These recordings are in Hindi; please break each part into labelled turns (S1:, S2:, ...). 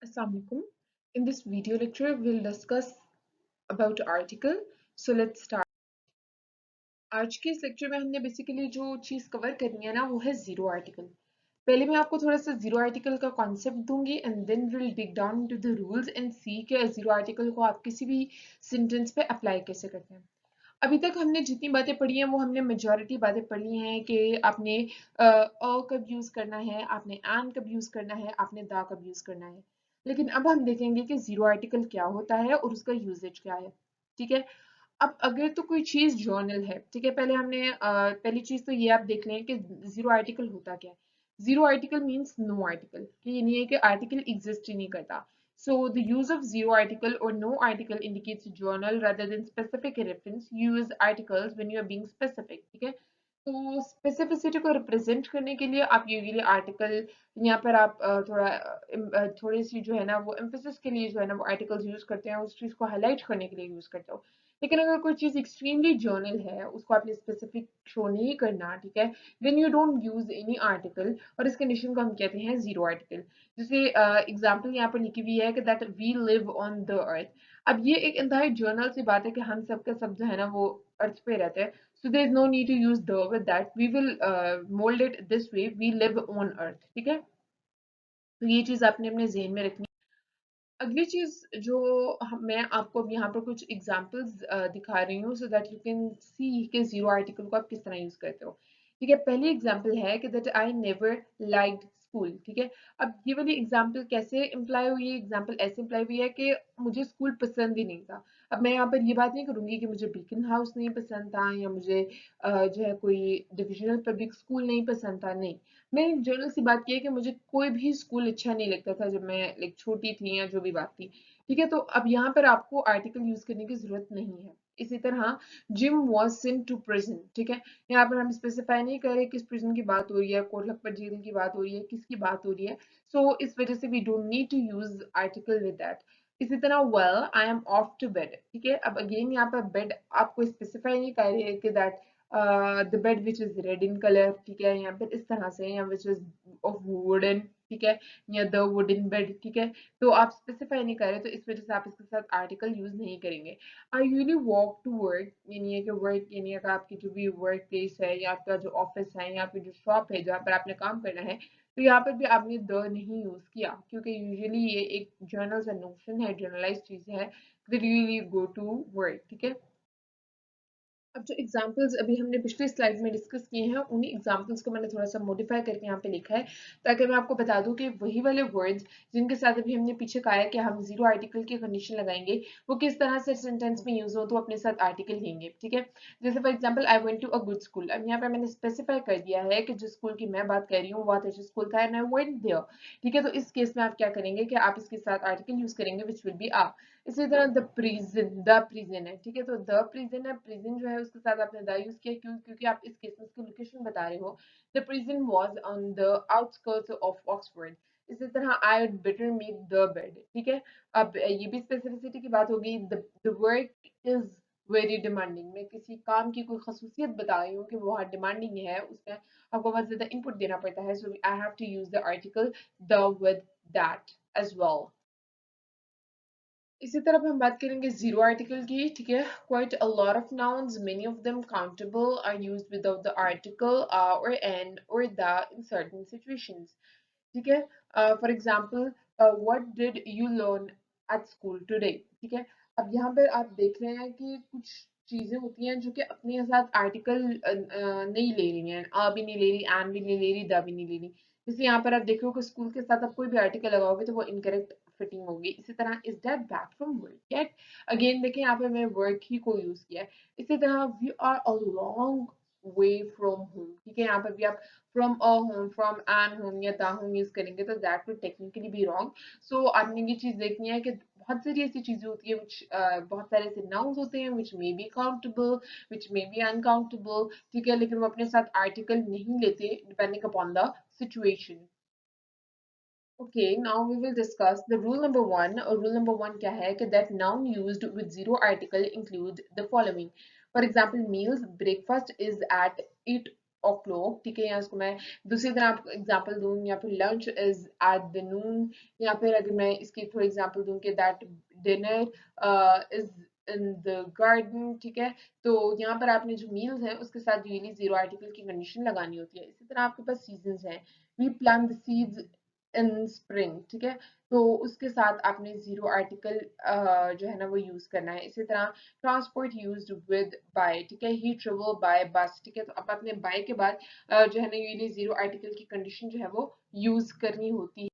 S1: Assalamualaikum. In this video lecture, we'll discuss about article. So let's start. आज के इस लेक्चर में हमने बेसिकली जो चीज कवर करनी है ना वो है जीरो आर्टिकल। पहले मैं आपको थोड़ा सा जीरो आर्टिकल का कॉन्सेप्ट दूंगी and then will dig down to the rules and see के जीरो आर्टिकल को आप किसी भी सेंटेंस पे अप्लाई कैसे करते हैं। अभी तक हमने जितनी बातें पढ़ी हैं वो हमने मेजॉरिटी बातें पढ़ी हैं कि आपने कब यूज करना है, आपने एंड कब यूज करना है, आपने दा कब यूज करना है। लेकिन अब हम देखेंगे कि जीरो आर्टिकल क्या होता है और उसका यूजेज क्या है। ठीक है। अब अगर तो कोई चीज जर्नल है, ठीक है, पहले हमने पहली चीज तो ये आप देख लें कि जीरो आर्टिकल होता क्या है। Zero article means no article, ये नहीं है कि आर्टिकल एग्जिस्ट ही नहीं करता। So the use of zero article or no article indicates journal rather than specific reference. Use articles when you are being specific. ठीक है। तो स्पेसिफिसिटी को रिप्रेजेंट करने के लिए आप यूजुअली आर्टिकल, यहाँ पर आप थोड़ी सी जो है ना वो एम्फेसिस के लिए जो है ना वो आर्टिकल्स यूज करते हैं, उस चीज को हाईलाइट करने के लिए यूज करते हो। लेकिन अगर कोई चीज एक्सट्रीमली जर्नल है, उसको आपने स्पेसिफिक शो नहीं करना, ठीक है, then you don't use any article और इस कंडीशन को हम कहते हैं जीरो आर्टिकल। जैसे एग्जाम्पल यहाँ पर लिखी हुई है कि that we live on the earth. अब ये एक इंतहाई जर्नल सी बात है कि हम सब का सब जो है ना वो अर्थ पे रहते हैं। So there is no need to use the with that. We will mold it this way. We live on earth. ठीक है। तो ये चीज आपने अपने जहन में रखनी। अगली चीज जो मैं आपको अब यहाँ पर कुछ एग्जांपल्स दिखा रही हूँ सो दैट यू कैन सी कि जीरो आर्टिकल को आप किस तरह यूज करते हो। ठीक है। पहली एग्जांपल है कि that I never liked school. ठीक है। अब ये वाली एग्जांपल कैसे इम्प्लाई हुई है, एग्जांपल ऐसे इम्प्लाई हुई है कि मुझे स्कूल पसंद ही नहीं था। अब मैं यहाँ पर ये बात नहीं करूंगी कि मुझे बीकन हाउस नहीं पसंद था या मुझे जो है कोई डिविजनल पब्लिक स्कूल नहीं पसंद था, नहीं। मैंने जनरल सी बात की है कि मुझे कोई भी स्कूल अच्छा नहीं लगता था जब मैं लाइक छोटी थी या जो भी बात थी। ठीक है। तो अब यहाँ पर आपको आर्टिकल यूज करने की जरूरत नहीं है। इसी तरह Jim was sent to prison. ठीक है। यहाँ पर हम स्पेसिफाई नहीं कर रहे किस प्रिजन की बात हो रही है, कोटलखपत जेल की बात हो रही है, किसकी बात हो रही है। सो इस वजह से we don't need to use article with that. इसी तरह well I am off to bed. ठीक है। अब अगेन यहाँ पर बेड आपको स्पेसिफाई नहीं कर रहे हैं कि that the bed which is red in colour. ठीक है। यहाँ पर इस तरह से या विच इज ऑफ वुडन। ठीक है। या द वुडन बेड। ठीक है। तो आप स्पेसिफाई नहीं कर रहे तो इस वजह से आप इसके साथ आर्टिकल यूज नहीं करेंगे। I usually walk to work, यानी है कि वर्क यानी अगर आपकी जो भी वर्क प्लेस है या आपका जो ऑफिस है या आपकी जो शॉप है जहाँ पर आपने काम करना है, तो यहाँ पर भी आपने द नहीं यूज किया क्योंकि यूजुअली ये एक जर्नल सा नोशन है, जर्नलाइज चीज है। Usually go to work. ठीक है। अब जो एग्जाम्पल्स अभी हमने पिछले स्लाइड में डिस्कस किए हैं उन्हीं एग्जाम्पल्स को मैंने थोड़ा सा मॉडिफाई करके यहाँ पे लिखा है ताकि मैं आपको बता दूं कि वही वाले वर्ड्स जिनके साथ अभी हमने पीछे कहा है कि हम जीरो आर्टिकल की कंडीशन लगाएंगे वो किस तरह से सेंटेंस में यूज हो तो अपने साथ आर्टिकल लेंगे। ठीक है। जैसे for example I went to a good school. अब यहाँ पे मैंने स्पेसिफाई कर दिया है कि जिस स्कूल की मैं बात कर रही हूँ बहुत अच्छा स्कूल था एंड आई वेंट देयर। ठीक है। तो इस केस में आप क्या करेंगे कि आप इसके साथ आर्टिकल यूज करेंगे विच विल बी आ। इसी तरह द प्रिजन है। ठीक है। तो द प्रिजन है, प्रिजन जो है उसके साथ आपने द यूज किया, क्यों? क्योंकि आप इस केस में उसकी लोकेशन बता रहे हो। The prison was on the outskirts of Oxford. इसी तरह I would better make the bed. ठीक है। अब ये भी स्पेसिफिसिटी की बात होगी। The work is very demanding, मैं किसी काम की कोई खसूसियत बता रही हूँ कि वो बहुत डिमांडिंग है, उसमें आपको बहुत ज्यादा इनपुट देना पड़ता है। So I have to use the article the with that as well. इसी तरह अब हम बात करेंगे जीरो आर्टिकल की। ठीक है। Quite a lot of nouns, many of them countable, are used without the article और एंड और द इन सर्टेन सिचुएशंस। ठीक है। For example what did you learn at school today. ठीक है। अब यहाँ पर आप देख रहे हैं कि कुछ चीजें होती हैं जो कि अपने साथ आर्टिकल नहीं ले रही हैं, आ भी नहीं ले रही, एन भी नहीं ले रही, द भी नहीं ले रही। जैसे यहाँ पर आप देख रहे हो कि स्कूल के साथ आप कोई भी आर्टिकल लगाओगे तो वो इनकरेक्ट फिटिंग होगी। इसी तरह is that back from work yet. Again देखिए यहाँ पे मैं वर्क ही को यूज किया है। इसी तरह we are a long way from home. ठीक है। यहाँ पर भी आप from a home, from an home या द होम यूज करेंगे तो that will technically be wrong. So आपने ये चीज देखनी है कि बहुत सारी ऐसी चीजें होती है which, बहुत सारे ऐसे नाउन्स होते हैं which may be countable, which may be uncountable। ठीक है। लेकिन वो अपने साथ आर्टिकल नहीं लेते depending upon the situation. Okay, now we will discuss the rule number one. Rule number one क्या है कि that noun used with zero article include the following. For example, meals, breakfast is at 8 o'clock, ठीक है, या इसको मैं दूसरी तरह आपको एग्जांपल दूं, या फिर लंच इज एट द नून, या फिर अगर मैं इसकी थोड़ी एग्जांपल दूं कि that dinner is in the garden, ठीक है। तो यहाँ पर आपने जो मील्स हैं उसके साथ यूजली जीरो आर्टिकल की कंडीशन लगानी होती है। इसी तरह आपके पास सीजन्स हैं, we plant the seeds in spring, ठीक है, तो उसके साथ आपने जीरो आर्टिकल जो है ना वो यूज करना है। इसी तरह ट्रांसपोर्ट यूज्ड विद बाय, ठीक है, ही ट्रेवल बाय बस, ठीक है, तो अब आपने बाय के बाद जो है ना यूजली जीरो आर्टिकल की कंडीशन जो है वो यूज करनी होती है।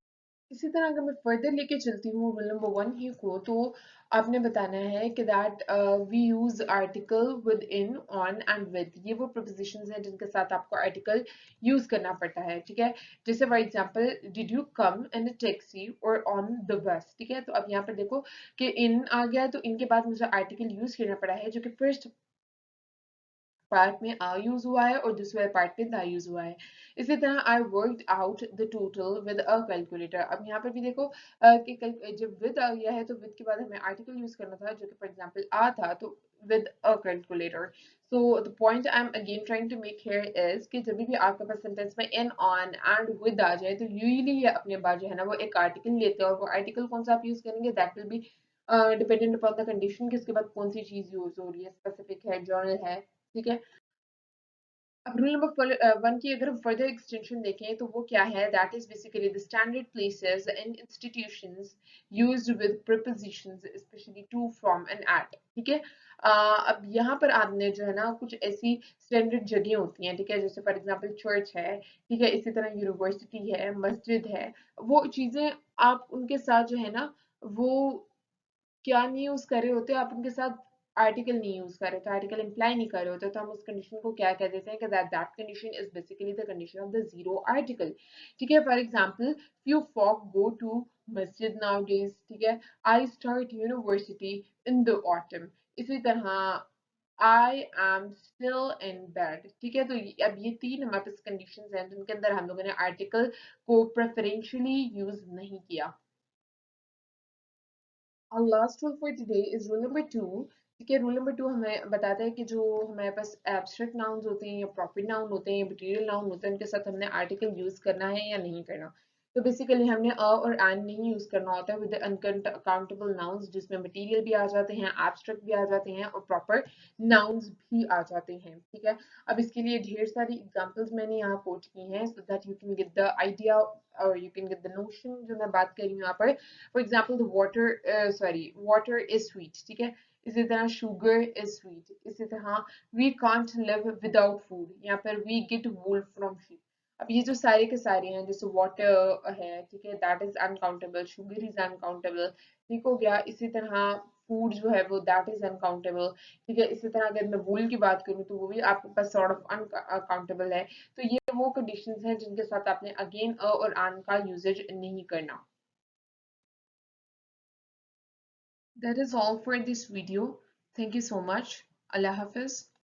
S1: इसी तरह अगर मैं फर्दर लेके चलती हूँ रूल नंबर 1 ही को, तो आपने बताना है कि that we use article with in, on and with, ये वो प्रपोजिशंस हैं जिनके साथ आपको आर्टिकल यूज करना पड़ता है, ठीक है। जैसे for example, did you come in a taxi और ऑन द बस, ठीक है। तो अब यहाँ पर देखो कि इन आ गया, तो इनके बाद मुझे आर्टिकल यूज करना पड़ा है जो कि फर्स्ट पार्ट में आ यूज हुआ है और दूसरे पार्ट में द यूज हुआ है। इसी तरह I worked out the total with a calculator. अब यहाँ पर भी देखो कि जब विद आ गया है तो विद के बाद हमें आर्टिकल यूज करना था जो कि फॉर एग्जांपल आ था, तो with a calculator. So the point I am again trying to make here is कि जब भी आपके पास सेंटेंस में इन, ऑन एंड विद आ जाए तो यूजुअली ये अपने बाद जो है ना वो एक आर्टिकल लेते हैं, और वो आर्टिकल कौन सा आप यूज करेंगे that will be dependent upon the condition कि उसके बाद कौन सी चीज यूज हो रही है, स्पेसिफिक है, जर्नल है, ठीक है। अब रूल नंबर 1 की अगर हम फर्दर एक्सटेंशन देखें तो वो क्या है, that is basically the standard places and institutions used with prepositions specially to, from and at, ठीक है। अब यहाँ पर आपने जो है ना कुछ ऐसी स्टैंडर्ड जगह होती हैं, ठीक है, जैसे फॉर एग्जांपल चर्च है, ठीक है, इसी तरह यूनिवर्सिटी है, मस्जिद है, वो चीजें आप उनके साथ जो है ना वो क्या नहीं यूज कर रहे होते, आप उनके साथ आर्टिकल नहीं यूज कर रहे होते, आर्टिकल इंप्लाई नहीं कर रहे होते, तो हम उस कंडीशन को क्या कह देते हैं कि that condition is basically the condition of the zero article, ठीक है। For example, few folk go to मस्जिद नाउडेज, ठीक है, I start university in the autumn. इसी तरह I am still in bed, ठीक है। तो अब ये तीन हमारे पास कंडीशंस हैं जिनके अंदर हम लोगों ने आर्टिकल को प्रेफरेंशियली यूज नहीं किया। Our last rule for today is rule number 2। ठीक है, रूल नंबर 2 हमें बताता है कि जो हमारे पास एब्स्ट्रैक्ट नाउन्स होते हैं या प्रॉपर नाउन होते हैं या मटेरियल नाउन होते हैं उनके साथ हमने आर्टिकल यूज करना है या नहीं करना। तो बेसिकली हमने अ और एंड नहीं यूज करना होता है विद अनकाउंटेबल नाउन्स जिसमें मटेरियल भी आ जाते हैं, एब्स्ट्रैक्ट भी आ जाते हैं और प्रॉपर नाउन्स भी आ जाते हैं, ठीक है। अब इसके लिए ढेर सारी एग्जांपल्स मैंने यहाँ कोट की हैं so that you can get the idea और you can get the notion जो मैं बात कर रही हूँ यहाँ पर। For example, the water is sweet, ठीक है, इसी तरह शुगर इज स्वीट, इसी तरह we can't live without food, यहाँ पर we get wool from sheep. अब ये जो सारे के सारे हैं, जैसे वाटर है, ठीक है, that is uncountable, sugar is uncountable, ठीक हो गया। इसी तरह फूड जो है वो दैट इज अनकाउंटेबल, ठीक है। इसी तरह अगर मैं वूल की बात करूँ तो वो भी आपके पास सॉर्ट ऑफ अनकाउंटेबल है। तो ये वो कंडीशंस हैं जिनके साथ आपने अगेन अ और आन का यूजेज नहीं करना। That is all for this video. Thank you so much. Allah Hafiz.